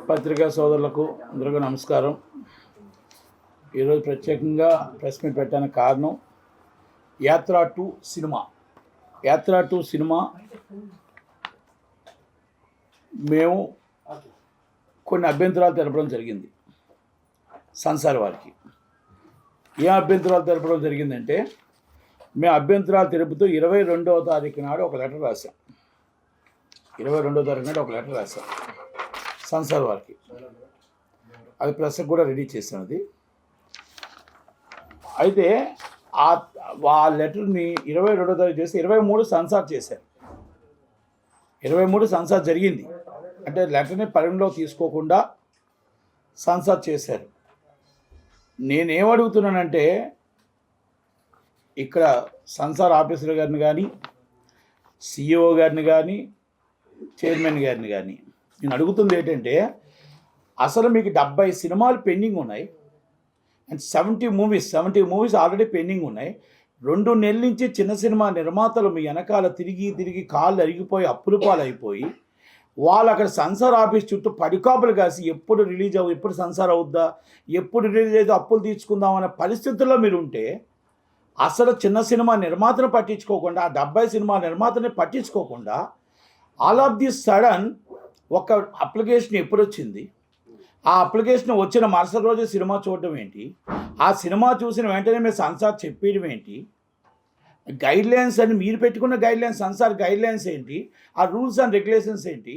పత్రికా సోదరులకు అందరికీ నమస్కారం. ఈరోజు ప్రత్యేకంగా ప్రెస్ మీట్ పెట్టడానికి కారణం యాత్ర 2 సినిమా. యాత్ర 2 సినిమా మేము కొన్ని అభ్యంతరాలు తెలపడం జరిగింది. సంసార్ వారికి ఏ అభ్యంతరాలు తెలపడం జరిగిందంటే, మేము అభ్యంతరాలు తెలుపుతూ 22వ తారీఖు నాడు ఒక లెటర్ రాశాం. 22వ తారీఖు నాడు ఒక లెటర్ రాశాం సంసార్ వారికి. అది ప్రెస్కి కూడా రెడీ చేసాం. అది అయితే ఆ లెటర్ని 22వ తారీఖు చేసి 23 సంసార్ చేశారు. 23 సంసార్ జరిగింది. అంటే లెటర్ని పరిగణలో తీసుకోకుండా సంసార్ చేశారు. నేనేమడుగుతున్నానంటే, ఇక్కడ సంసార్ ఆఫీసర్ గారిని కానీ, సిఇఓ గారిని కానీ, చైర్మన్ గారిని కానీ నేను అడుగుతుంది ఏంటంటే, అసలు మీకు 70 సినిమాలు పెండింగ్ ఉన్నాయి అండ్ 70 మూవీస్ ఆల్రెడీ పెండింగ్ ఉన్నాయి. 2 నెలల నుంచి చిన్న సినిమా నిర్మాతలు మీ వెనకాల తిరిగి కాళ్ళు అరిగిపోయి అప్పుల పాలైపోయి వాళ్ళు అక్కడ సంసార్ ఆఫీస్ చుట్టూ పడికాపులు కాసి ఎప్పుడు రిలీజ్ ఎప్పుడు సంసార్ అవుద్దా, ఎప్పుడు రిలీజ్ అయితే అప్పులు తీర్చుకుందాం అనే పరిస్థితుల్లో మీరు ఉంటే, అసలు చిన్న సినిమా నిర్మాతను పట్టించుకోకుండా, ఆ 70 సినిమా నిర్మాతని పట్టించుకోకుండా ఆల్ ఆఫ్ ది సడన్ ఒక అప్లికేషన్ ఎప్పుడు వచ్చింది, ఆ అప్లికేషన్ వచ్చిన మరుసటి రోజు సినిమా చూడటం ఏంటి, ఆ సినిమా చూసిన వెంటనే మీరు సంసార్ చెప్పేయడం ఏంటి, గైడ్లైన్స్ అని మీరు పెట్టుకున్న గైడ్లైన్స్, సంసార్ గైడ్లైన్స్ ఏంటి, ఆ రూల్స్ అండ్ రెగ్యులేషన్స్ ఏంటి.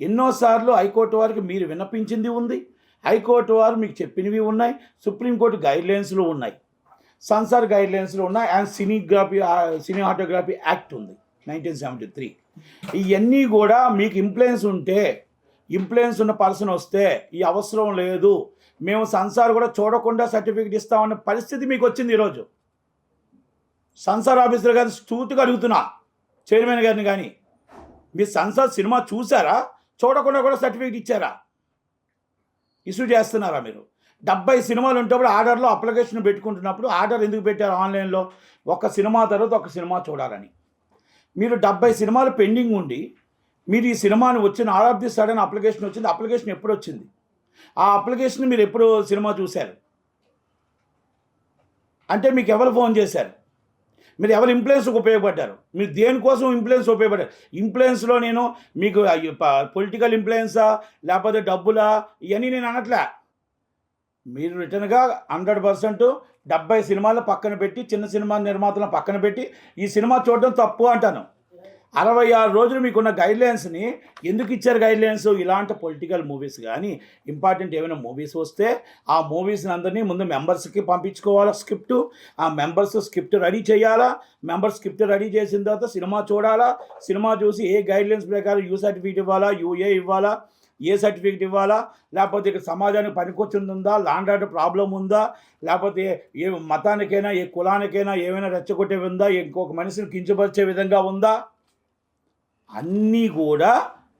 ఎన్నోసార్లు హైకోర్టు వారికి మీరు విన్నపించింది ఉంది, హైకోర్టు వారు మీకు చెప్పినవి ఉన్నాయి, సుప్రీంకోర్టు గైడ్లైన్స్లు ఉన్నాయి, సంసార్ గైడ్లైన్స్లు ఉన్నాయి, అండ్ సినిమాటోగ్రఫీ యాక్ట్ ఉంది 1973. ఇవన్నీ కూడా మీకు ఇంప్లూయెన్స్ ఉన్న పర్సన్ వస్తే ఈ అవసరం లేదు, మేము సంసార్ కూడా చూడకుండా సర్టిఫికేట్ ఇస్తామన్న పరిస్థితి మీకు వచ్చింది. ఈరోజు సంసార్ ఆఫీసర్ గారిని స్తూతిగా అడుగుతున్నా, చైర్మన్ గారిని కానీ, మీరు సంసార్ సినిమా చూసారా, చూడకుండా కూడా సర్టిఫికేట్ ఇచ్చారా, ఇష్యూ చేస్తున్నారా? మీరు 70 సినిమాలు ఉంటప్పుడు ఆర్డర్లో అప్లికేషన్ పెట్టుకుంటున్నప్పుడు ఆర్డర్ ఎందుకు పెట్టారు ఆన్లైన్లో? ఒక సినిమా తర్వాత ఒక సినిమా చూడాలని. మీరు 70 సినిమాలు పెండింగ్ ఉండి మీరు ఈ సినిమాని వచ్చిన all of the sudden application వచ్చింది. అప్లికేషన్ ఎప్పుడు వచ్చింది? ఆ అప్లికేషన్ మీరు ఎప్పుడు సినిమా చూశారు అంటే మీకు ఎవరు ఫోన్ చేశారు? మీరు ఎవరు ఇన్ఫ్లుయెన్స్కి ఉపయోగపడ్డారు? మీరు దేనికోసం ఇన్ఫ్లుయెన్స్ ఉపయోగపడ్డారు? ఇన్ఫ్లుయెన్స్లో నేను మీకు పొలిటికల్ ఇన్ఫ్లుయెన్సా లేకపోతే డబ్బులా ఇవన్నీ నేను అనట్లే. మీరు రిటర్న్గా 100% 70 సినిమాలు పక్కన పెట్టి, చిన్న సినిమా నిర్మాతలను పక్కన పెట్టి ఈ సినిమా చూడడం తప్పు అంటాను. 66 రోజులు మీకున్న గైడ్లైన్స్ని ఎందుకు ఇచ్చారు? గైడ్లైన్స్ ఇలాంటి పొలిటికల్ మూవీస్ కానీ, ఇంపార్టెంట్ ఏమైనా మూవీస్ వస్తే ఆ మూవీస్ని అందరినీ ముందు మెంబర్స్కి పంపించుకోవాలా స్క్రిప్టు, ఆ మెంబర్స్ స్క్రిప్ట్ రెడీ చేయాలా, మెంబర్స్ స్క్రిప్ట్ రెడీ చేసిన తర్వాత సినిమా చూడాలా, సినిమా చూసి ఏ గైడ్లైన్స్ ప్రకారం యూ సర్టిఫికేట్ ఇవ్వాలా, యూఏ ఇవ్వాలా, ఏ సర్టిఫికేట్ ఇవ్వాలా, లేకపోతే ఇక్కడ సమాజానికి పనికొచ్చింది ఉందా, లాండ్ ఆర్డర్ ప్రాబ్లం ఉందా, లేకపోతే ఏ మతానికైనా ఏ కులానికైనా ఏమైనా రెచ్చగొట్టే ఉందా, ఇంకొక మనిషిని కించపరిచే విధంగా ఉందా, అన్నీ కూడా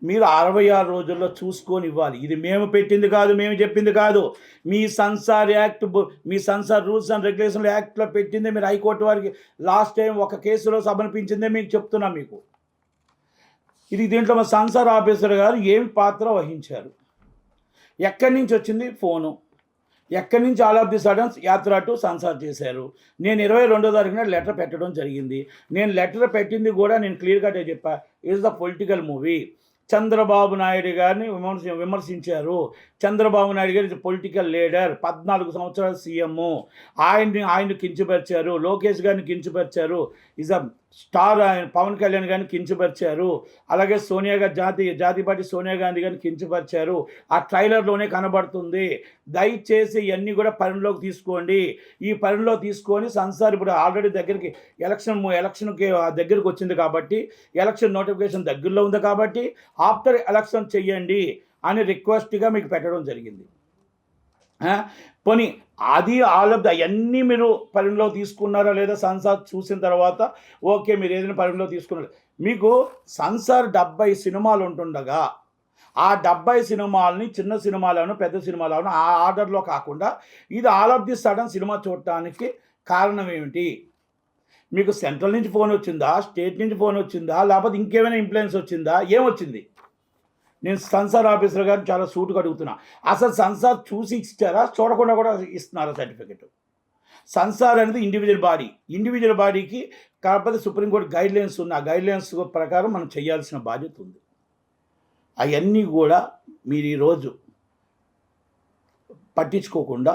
మీరు 66 రోజుల్లో చూసుకొని ఇవ్వాలి. ఇది మేము పెట్టింది కాదు, మేము చెప్పింది కాదు. మీ Samsar act, me Samsar rules and రెగ్యులేషన్ల యాక్ట్లో పెట్టిందే. మీరు హైకోర్టు వారికి లాస్ట్ టైం ఒక కేసులో సమర్పించిందే మీకు చెప్తున్నా. మీకు ఇది దీంట్లో మా సంసార్ ఆఫీసర్ గారు ఏమి పాత్ర వహించారు? ఎక్కడి నుంచి వచ్చింది ఫోను? ఎక్కడి నుంచి ఆల్ ఆఫ్ ది సడన్ యాత్ర 2 సంసార్ చేశారు? నేను 22వ తారీఖున లెటర్ పెట్టడం జరిగింది. నేను లెటర్ పెట్టింది కూడా నేను క్లియర్ కట్గా చెప్పా, it's the political movie. Chandrababu Naidu గారిని విమర్శించారు. చంద్రబాబు నాయుడు గారి పొలిటికల్ లీడర్, 14 సంవత్సరాల సీఎం, ఆయన్ని కించపరిచారు. లోకేష్ గారిని కించపరిచారు. Is a star. Pawan Kalyan గారిని కించపరిచారు. అలాగే సోనియా గాంధీ, జాతీయ పార్టీ సోనియా గాంధీ గారిని కించపరిచారు. ఆ ట్రైలర్లోనే కనబడుతుంది. దయచేసి ఇవన్నీ కూడా పరిగణలోకి తీసుకోండి. ఈ పరిగణలో తీసుకొని సంసార్ ఇప్పుడు ఆల్రెడీ దగ్గరికి ఎలక్షన్కి దగ్గరికి వచ్చింది కాబట్టి, ఎలక్షన్ నోటిఫికేషన్ దగ్గరలో ఉంది కాబట్టి ఆఫ్టర్ ఎలక్షన్ చెయ్యండి అని రిక్వెస్ట్గా మీకు పెట్టడం జరిగింది. పోనీ అది ఆల్ ఆఫ్ అవన్నీ మీరు పరిగణలో తీసుకున్నారా లేదా? సంసార్ చూసిన తర్వాత ఓకే, మీరు ఏదైనా పరిగణలో తీసుకున్నారు. మీకు సంసార్ 70 సినిమాలు ఉంటుండగా ఆ 70 సినిమాలని చిన్న సినిమాలను పెద్ద సినిమాలను ఆ ఆర్డర్లో కాకుండా ఇది all of the sudden cinema చూడటానికి కారణం ఏమిటి? మీకు సెంట్రల్ నుంచి ఫోన్ వచ్చిందా, స్టేట్ నుంచి ఫోన్ వచ్చిందా, లేకపోతే ఇంకేమైనా ఇన్ఫ్లుయెన్స్ వచ్చిందా, ఏమొచ్చింది? నేను సెన్సార్ ఆఫీసర్ గారిని చాలా సూటుగా అడుగుతున్నా, అసలు సెన్సార్ చూసి ఇచ్చారా, చూడకుండా కూడా ఇస్తున్నారా సర్టిఫికెట్? సెన్సార్ అనేది ఇండివిజువల్ బాడీకి కాకపోతే సుప్రీంకోర్టు గైడ్లైన్స్ ఉన్న ఆ గైడ్లైన్స్ ప్రకారం మనం చేయాల్సిన బాధ్యత ఉంది. అవన్నీ కూడా మీరు ఈరోజు పట్టించుకోకుండా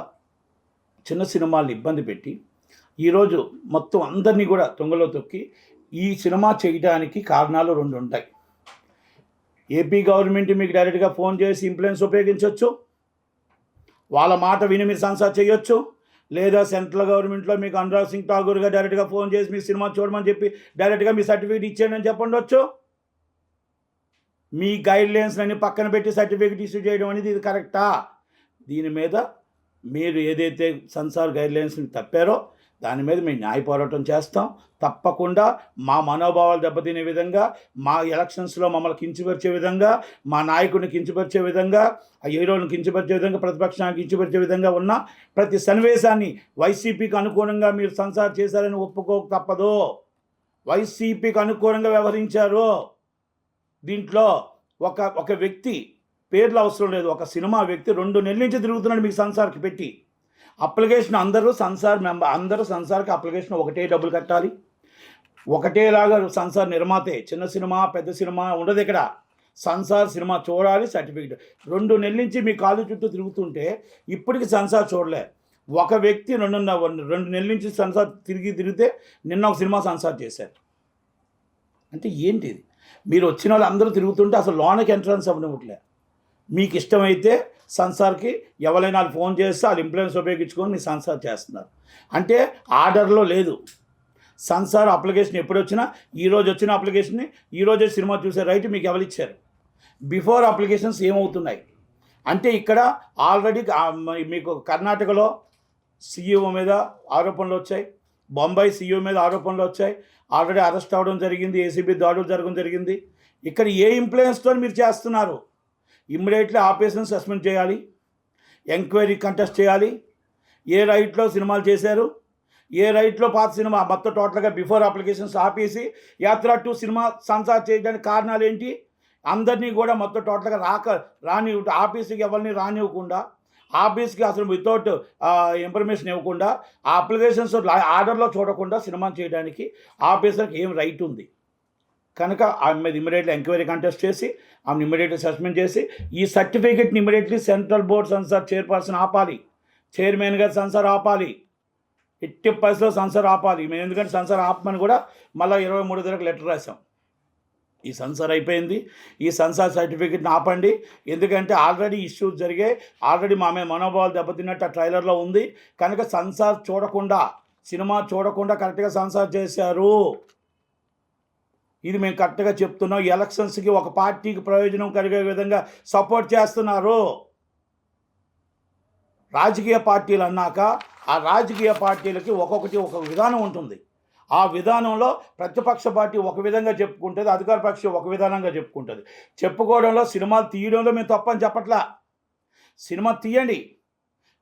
చిన్న సినిమాలను ఇబ్బంది పెట్టి ఈరోజు మొత్తం అందరినీ కూడా తొంగలో తొక్కి ఈ సినిమా చేయడానికి కారణాలు 2 ఉంటాయి. ఏపీ గవర్నమెంట్ మీకు డైరెక్ట్గా ఫోన్ చేసి ఇన్ఫ్లుయెన్స్ ఉపయోగించవచ్చు, వాళ్ళ మాట విని మీరు సెన్సార్ చేయొచ్చు, లేదా సెంట్రల్ గవర్నమెంట్లో మీకు అనురాగ్ సింగ్ ఠాగూర్ గారు డైరెక్ట్గా ఫోన్ చేసి మీ సినిమా చూడమని చెప్పి డైరెక్ట్గా మీ సర్టిఫికేట్ ఇచ్చేయండి అని చెప్పండొచ్చు. మీ గైడ్లైన్స్ అన్ని పక్కన పెట్టి సర్టిఫికేట్ ఇష్యూ చేయడం అనేది ఇది కరెక్టా? దీని మీద మీరు ఏదైతే సెన్సార్ గైడ్లైన్స్ని తప్పారో దాని మీద మేము న్యాయ పోరాటం చేస్తాం. తప్పకుండా మా మనోభావాలు దెబ్బతినే విధంగా, మా ఎలక్షన్స్లో మమ్మల్ని కించపరిచే విధంగా, మా నాయకుడిని కించపరిచే విధంగా, ఆ హీరోని కించపరిచే విధంగా, ప్రతిపక్షాన్ని కించపరిచే విధంగా ఉన్న ప్రతి సన్నివేశాన్ని వైసీపీకి అనుకూలంగా మీరు సెన్సార్ చేశారని ఒప్పుకోక తప్పదు. వైసీపీకి అనుకూలంగా వ్యవహరించారు. దీంట్లో ఒక వ్యక్తి పేర్లు అవసరం లేదు, ఒక సినిమా వ్యక్తి 2 నెలల నుంచి తిరుగుతున్నాడు మీకు సెన్సార్కి పెట్టి. అప్లికేషన్ అందరూ సెన్సార్కి అప్లికేషన్ ఒకటే డబ్బులు కట్టాలి, ఒకటేలాగా సెన్సార్ నిర్మాతే. చిన్న సినిమా పెద్ద సినిమా ఉండదు ఇక్కడ. సెన్సార్ సినిమా చూడాలి, సర్టిఫికేట్. 2 నెలల నుంచి మీ కాలు చుట్టూ తిరుగుతుంటే ఇప్పటికి సెన్సార్ చూడలే. ఒక వ్యక్తి 2 నెలల నుంచి సెన్సార్ తిరిగితే నిన్న ఒక సినిమా సెన్సార్ చేశారు. అంటే ఏంటిది? మీరు వచ్చిన వాళ్ళు అందరూ తిరుగుతుంటే అసలు లోనకి ఎంట్రన్స్ అవ్వనివ్వట్లే. మీకు ఇష్టమైతే సెన్సార్కి ఎవరైనా వాళ్ళు ఫోన్ చేస్తే వాళ్ళు ఇన్ఫ్లుయెన్స్ ఉపయోగించుకొని మీరు సెన్సార్ చేస్తున్నారు. అంటే ఆర్డర్లో లేదు. సెన్సార్ అప్లికేషన్ ఎప్పుడు వచ్చినా ఈరోజు వచ్చిన అప్లికేషన్ని ఈరోజే సినిమా చూసే రైట్ మీకు ఎవరు ఇచ్చారు? బిఫోర్ అప్లికేషన్స్ ఏమవుతున్నాయి అంటే ఇక్కడ ఆల్రెడీ మీకు కర్ణాటకలో సీఈఓ మీద ఆరోపణలు వచ్చాయి, బొంబాయి సీఈఓ మీద ఆరోపణలు వచ్చాయి, ఆల్రెడీ అరెస్ట్ అవ్వడం జరిగింది, ఏసీబీ దాడులు జరగడం జరిగింది. ఇక్కడ ఏ ఇన్ఫ్లుయెన్స్తో మీరు చేస్తున్నారు? ఇమ్మీడియట్లీ ఆపరేషన్ సస్పెండ్ చేయాలి, ఎంక్వైరీ కంటెస్ట్ చేయాలి. ఏ రైట్లో సినిమాలు చేశారు, ఏ రైట్లో పాత సినిమా మొత్తం టోటల్గా బిఫోర్ అప్లికేషన్స్ ఆపేసి యాత్ర 2 సినిమా సెన్సార్ చేయడానికి కారణాలు ఏంటి? అందరినీ కూడా మొత్తం టోటల్గా రాని ఆఫీస్కి ఎవరిని రానివ్వకుండా, ఆఫీస్కి అసలు వితౌట్ ఇన్ఫర్మేషన్ ఇవ్వకుండా, ఆ అప్లికేషన్స్ ఆర్డర్లో చూడకుండా సినిమా చేయడానికి ఆఫీసర్కి ఏం రైట్ ఉంది? కనుక ఆమె మీద ఇమ్మీడియట్లీ ఎంక్వైరీ కంటెస్ట్ చేసి ఆమెను ఇమ్మీడియట్లీ సస్పెండ్ చేసి ఈ సర్టిఫికేట్ని immediately central board censor chairperson ఆపాలి, చైర్మన్ గారు సెన్సార్ ఆపాలి, ఎట్టి పరిస్థితిలో సెన్సార్ ఆపాలి. మేము ఎందుకంటే సెన్సార్ ఆపమని కూడా మళ్ళీ 23 దగ్గరకు లెటర్ రాసాం. ఈ సెన్సార్ అయిపోయింది, ఈ సెన్సార్ సర్టిఫికేట్ని ఆపండి. ఎందుకంటే ఆల్రెడీ ఇష్యూస్ జరిగాయి, ఆల్రెడీ మా మీద మనోభావాలు దెబ్బతిన్నట్టు ఆ ట్రైలర్లో ఉంది. కనుక సెన్సార్ చూడకుండా, సినిమా చూడకుండా కరెక్ట్గా సెన్సార్ చేశారు. ఇది మేము కరెక్ట్గా చెప్తున్నాం. ఎలక్షన్స్కి ఒక పార్టీకి ప్రయోజనం కలిగే విధంగా సపోర్ట్ చేస్తున్నారు. రాజకీయ పార్టీలు అన్నాక ఆ రాజకీయ పార్టీలకి ఒక్కొక్కటి ఒక విధానం ఉంటుంది. ఆ విధానంలో ప్రతిపక్ష పార్టీ ఒక విధంగా చెప్పుకుంటుంది, అధికార పక్షం ఒక విధానంగా చెప్పుకుంటుంది. చెప్పుకోవడంలో, సినిమాలు తీయడంలో మేము తప్పని చెప్పట్లా. సినిమా తీయండి,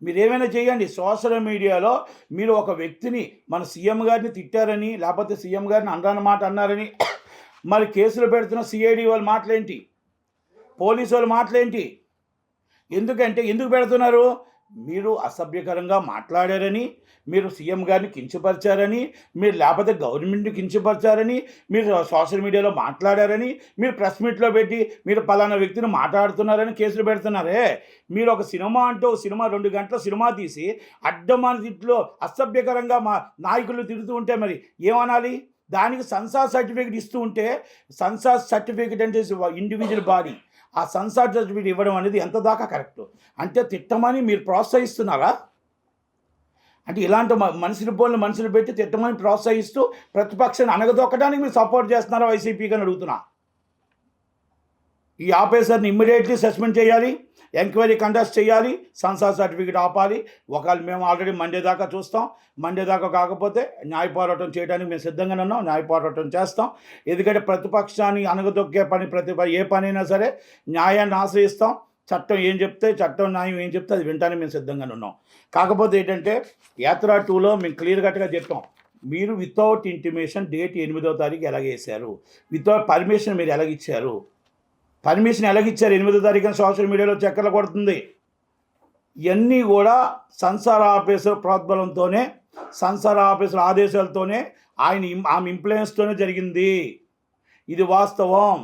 మీరు ఏమైనా చేయండి. సోషల్ మీడియాలో మీరు ఒక వ్యక్తిని మన సీఎం గారిని తిట్టారని, లేకపోతే సీఎం గారిని అనరాని మాట అన్నారని మరి కేసులు పెడుతున్న సిఐడి వాళ్ళ మాటలేంటి, పోలీసు వాళ్ళ మాటలేంటి? ఎందుకు పెడుతున్నారు? మీరు అసభ్యకరంగా మాట్లాడారని, మీరు సీఎం గారిని కించపరిచారని, మీరు లేకపోతే గవర్నమెంట్ని కించపరిచారని, మీరు సోషల్ మీడియాలో మాట్లాడారని, మీరు ప్రెస్ మీట్లో పెట్టి మీరు పలానా వ్యక్తిని మాట్లాడుతున్నారని కేసులు పెడుతున్నారే. మీరు ఒక సినిమా అంటూ సినిమా 2 గంటల సినిమా తీసి అడ్డమాన తిట్లో అసభ్యకరంగా మా నాయకులు తిడుతూ ఉంటే మరి ఏమనాలి? దానికి సెన్సార్ సర్టిఫికేట్ ఇస్తూ ఉంటే, సెన్సార్ సర్టిఫికేట్ అంటే ఇండివిజువల్ బాడీ, ఆ సెన్సార్ సర్టిఫికేట్ ఇవ్వడం అనేది ఎంత దాకా కరెక్ట్? అంటే తిట్టమని మీరు ప్రోత్సహిస్తున్నారా? అంటే ఇలాంటి మనుషులు పెట్టి తిట్టమని ప్రోత్సహిస్తూ ప్రతిపక్షాన్ని అనగదొక్కడానికి మీరు సపోర్ట్ చేస్తున్నారా వైసీపీకి అని అడుగుతున్నా. ఈ ఆఫీసర్ని ఇమ్మీడియట్లీ సస్పెండ్ చేయాలి, ఎంక్వైరీ కండక్ట్ చేయాలి, సెన్సార్ సర్టిఫికేట్ ఆపాలి. ఒకవేళ మేము ఆల్రెడీ మండే దాకా చూస్తాం, మండే దాకా కాకపోతే న్యాయ పోరాటం చేయడానికి మేము సిద్ధంగానే ఉన్నాం, న్యాయ పోరాటం చేస్తాం. ఎందుకంటే ప్రతిపక్షాన్ని అనగదొక్కే ఏ పనైనా సరే న్యాయాన్ని ఆశ్రయిస్తాం. చట్టం ఏం చెప్తే, చట్టం న్యాయం ఏం చెప్తే అది వింటానికి మేము సిద్ధంగానే ఉన్నాం. కాకపోతే ఏంటంటే యాత్ర 2లో మేము క్లియర్ కట్గా చెప్పాం, మీరు వితౌట్ ఇంటిమేషన్ డేట్ 8వ తారీఖు ఎలాగేశారు, వితౌట్ పర్మిషన్ మీరు ఎలాగిచ్చారు? పర్మిషన్ ఎలాగిచ్చారు 8వ తారీఖున సోషల్ మీడియాలో చక్కర్లు కొడుతుంది. ఇవన్నీ కూడా సంసార ఆఫీసర్ ప్రోద్బలంతోనే, సంసార ఆఫీసర్ ఆదేశాలతోనే, ఆమె ఇంప్లుయెన్స్తోనే జరిగింది. ఇది వాస్తవం.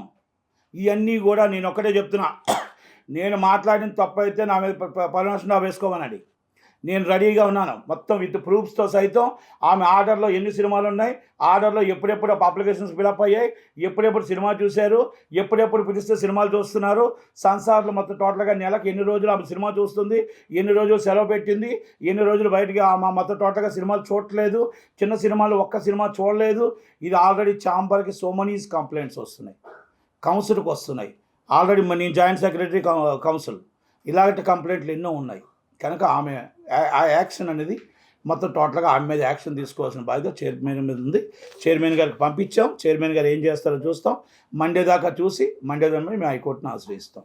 ఇవన్నీ కూడా నేను ఒక్కటే చెప్తున్నా. నేను మాట్లాడిన తప్పు అయితే నా మీద పర్మిషన్ వేసుకోమనండి. నేను రెడీగా ఉన్నాను మొత్తం విత్ ప్రూఫ్స్తో సైతం. ఆమె ఆర్డర్లో ఎన్ని సినిమాలు ఉన్నాయి, ఆర్డర్లో ఎప్పుడెప్పుడు అప్లికేషన్స్ ఫిలప్ అయ్యాయి, ఎప్పుడెప్పుడు సినిమా చూశారు, ఎప్పుడెప్పుడు పిలిస్తే సినిమాలు చూస్తున్నారు, సంసార్లు మొత్తం టోటల్గా నెలకు ఎన్ని రోజులు ఆమె సినిమా చూస్తుంది, ఎన్ని రోజులు సెలవు పెట్టింది, ఎన్ని రోజులు బయటికి ఆమె మొత్తం టోటల్గా సినిమాలు చూడట్లేదు, చిన్న సినిమాలు ఒక్క సినిమా చూడలేదు. ఇది ఆల్రెడీ ఛాంబర్కి సో మెనీ కంప్లైంట్స్ వస్తున్నాయి, కౌన్సిల్కి వస్తున్నాయి. ఆల్రెడీ నేను జాయింట్ సెక్రటరీ కౌన్సిల్, ఇలాంటి కంప్లైంట్లు ఎన్నో ఉన్నాయి. కనుక ఆమె ఆ యాక్షన్ అనేది మొత్తం టోటల్గా ఆమె మీద యాక్షన్ తీసుకోవాల్సిన బాధ్యత చైర్మన్ మీద ఉంది. చైర్మన్ గారికి పంపించాం. చైర్మన్ గారు ఏం చేస్తారో చూస్తాం. మండే దాకా చూసి మండే దాని మేము హైకోర్టును ఆశ్రయిస్తాం.